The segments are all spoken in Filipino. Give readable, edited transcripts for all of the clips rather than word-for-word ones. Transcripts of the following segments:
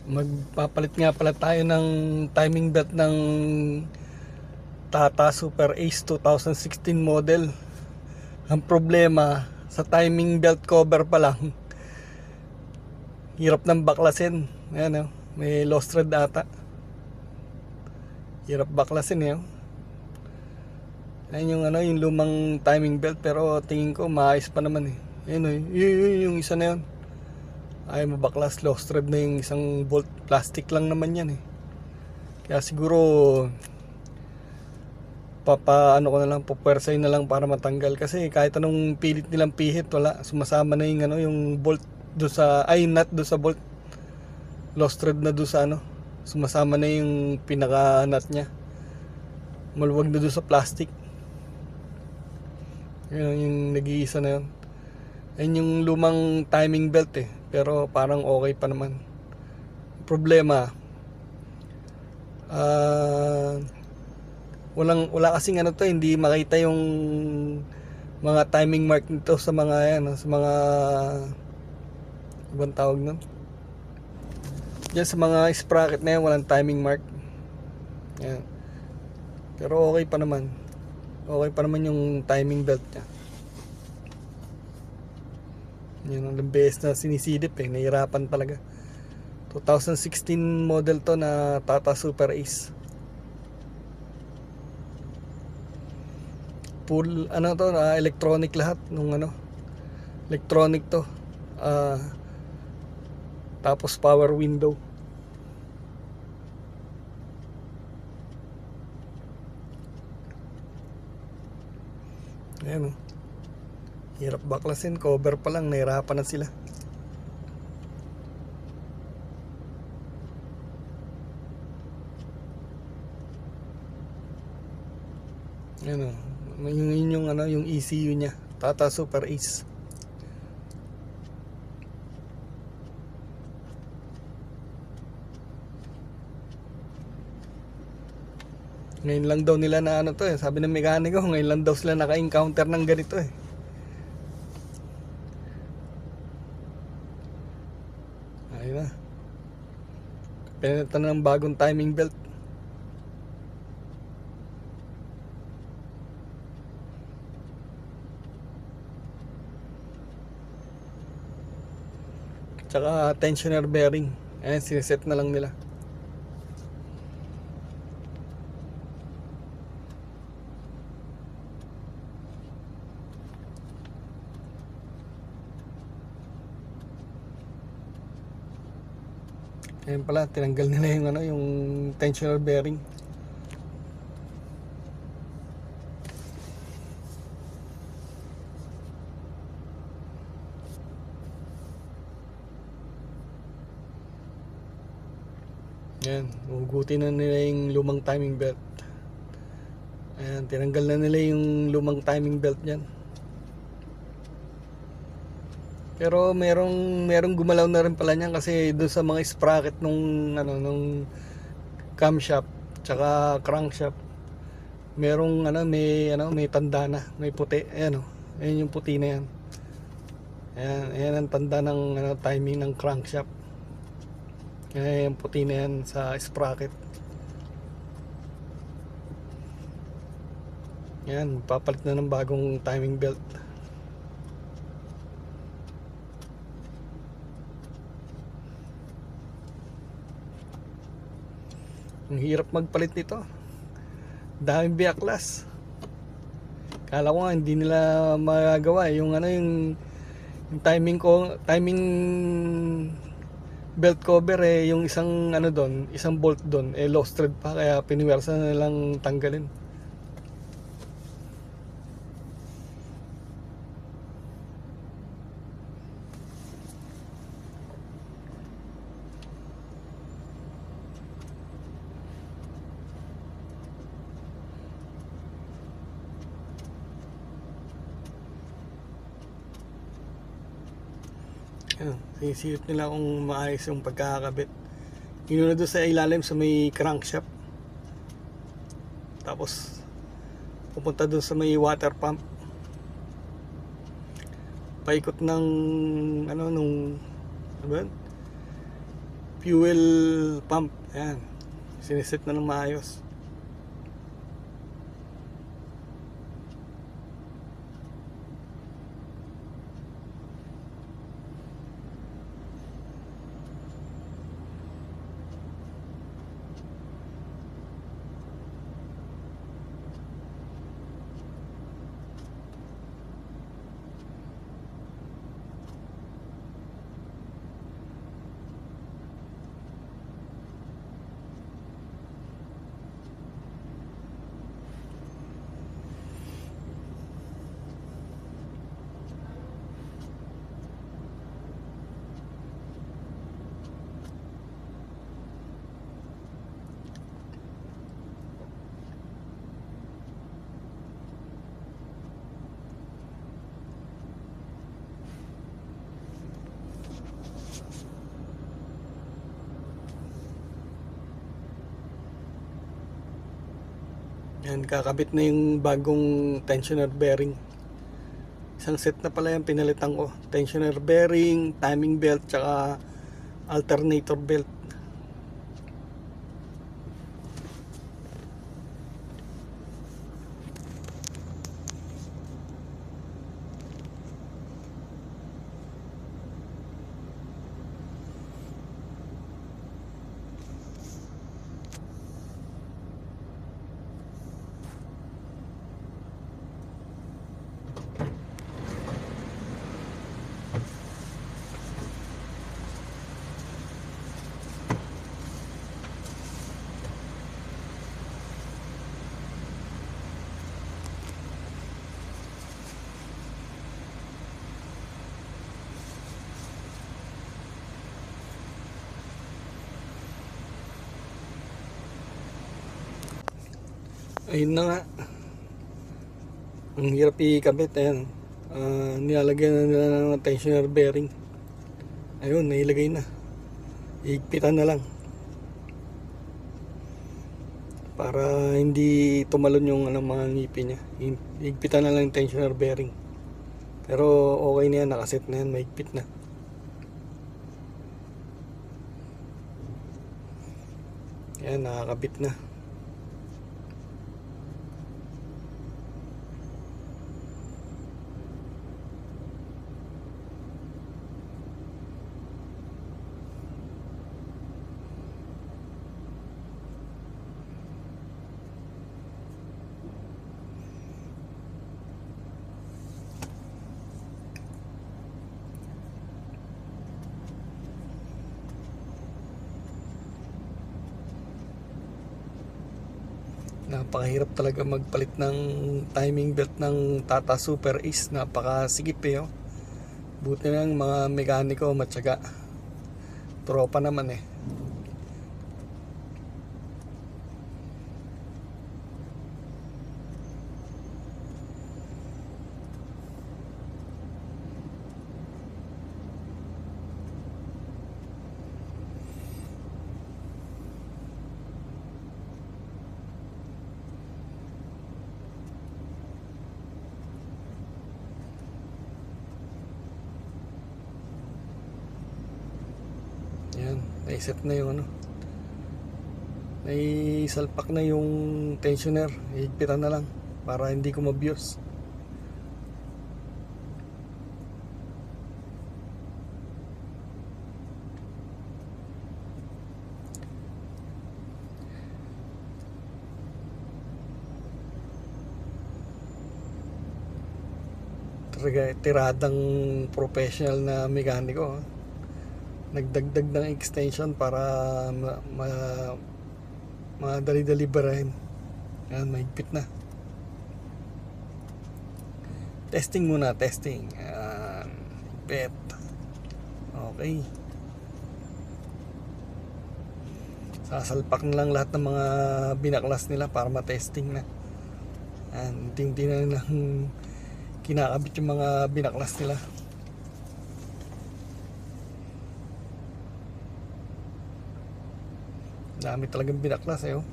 Magpapalit nga pala tayo ng timing belt ng Tata Super Ace 2016 model. Ang problema, sa timing belt cover pa lang, hirap ng baklasin. Ayan, oh, may lost thread ata. Hirap baklasin eh. Ayan yung yung lumang timing belt, pero tingin ko maayos pa naman eh. Ayan oh, yung isa na yun. Ay mabaklas, lost thread na yung isang bolt. Plastic lang naman yan eh. Kaya siguro ano ko na lang, pupwersahin na lang para matanggal, kasi kahit anong pilit nilang pihit, wala, sumasama na yung yung bolt do sa nut do sa bolt. Lost thread na do sa sumasama na yung pinaka nut niya. Maluwag na do sa plastic. Yun yung nag-iisa na yun. Ayun yung lumang timing belt eh, pero parang okay pa naman. Problema, wala kasing to, hindi makita yung mga timing mark nito sa mga sa mga ibang tawag nun. Diyan sa mga sprocket na yan, walang timing mark. Yan. Pero okay pa naman. Okay pa naman yung timing belt niya. Yan ang beses na sinisidip eh, nahirapan talaga. 2016 model to na Tata Super Ace. Full to, electronic lahat nung electronic to. Tapos power window. Ayan hirap baklasin, cover pa lang nahirapan na sila. Ayan yung ECU nya, Tata Super Ace. Ngayon lang daw nila na to eh, sabi ng mekaniko, ngayon lang daw sila naka-encounter ng ganito eh. Ayun na, pinalitan na ng bagong timing belt. Tsaka tensioner bearing, ayan, sineset na lang nila. Ayan pala, tinanggal nila yung yung tensioner bearing. Ayan, hugutin na nila yung lumang timing belt. Ayan, tinanggal na nila yung lumang timing belt niyan. Pero merong gumalaw na rin pala niyan, kasi doon sa mga sprocket nung nung camshaft tsaka crankshaft, merong may tanda na, may puti. Ayan ayan yung puti na yan. Ayan ang tanda ng timing ng crankshaft. Ayan yung puti na yan sa sprocket. Ayan, papalit na ng bagong timing belt. Ang hirap magpalit nito, daming biaklas. Kala ko nga hindi nila magagawa yung yung timing belt cover eh, yung isang doon, isang bolt doon eh lost thread pa, kaya piniwersa na lang tanggalin. Sinisilip nila kung maayos yung pagkakabit. Yun na doon sa ilalim sa may crankshaft, tapos pupunta doon sa may water pump, paikot ng nung fuel pump. Ayan, siniset na ng maayos. Yan, kakabit na yung bagong tensioner bearing. Isang set na pala yung pinalitan ko. Tensioner bearing, timing belt, tsaka alternator belt. Ayun na nga, ang hirap ikabit. Ayan, nilalagyan na nila ng tensioner bearing. Ayun, nailagay na. Iigpitan na lang para hindi tumalon yung mga ngipin niya. Iigpitan na lang yung tensioner bearing. Pero okay na yan, nakaset na yan, maigpit na. Ayan, nakakabit na. Napakahirap talaga magpalit ng timing belt ng Tata Super Ace. Napakasigip oh. Buti ng mga mekaniko matyaga. Tropa naman eh. Yan, naiset na yung naisalpak na yung tensioner. Higpitan na lang para hindi ko mabiyos. Talaga tiradang professional na mekaniko. Nagdagdag ng extension para madali-dali barahin. Yan, mahigpit na. Testing muna, testing. Yan, higpit. Okay. Sasalpak na lang lahat ng mga binaklas nila para matesting na. Yan, hindi na lang kinakabit yung mga binaklas nila. Dami talagang binaklas oh.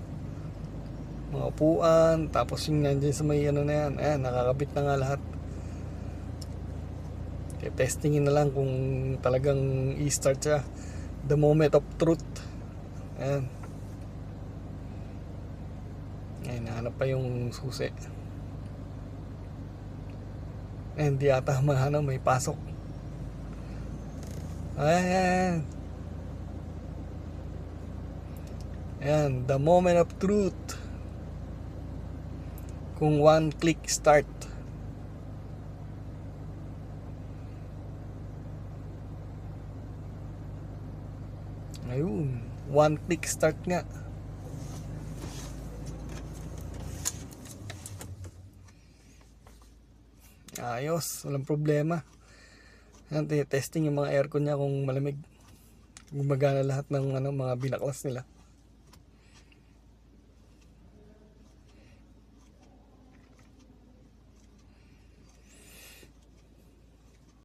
Mga upuan, tapos yung nandiyan sa may na yan. Ayan, nakakabit na nga lahat. Kaya testingin na lang kung talagang i-start siya. The moment of truth. Ayan. Ayan, nahanap pa yung susi. Ayan, di ata may pasok. Ayan. Ayan, the moment of truth. Kung one click start. Ayun, one click start nga. Ayos, walang problema. Ayan, testing yung mga aircon niya kung malamig. Gumagana lahat ng mga binaklas nila.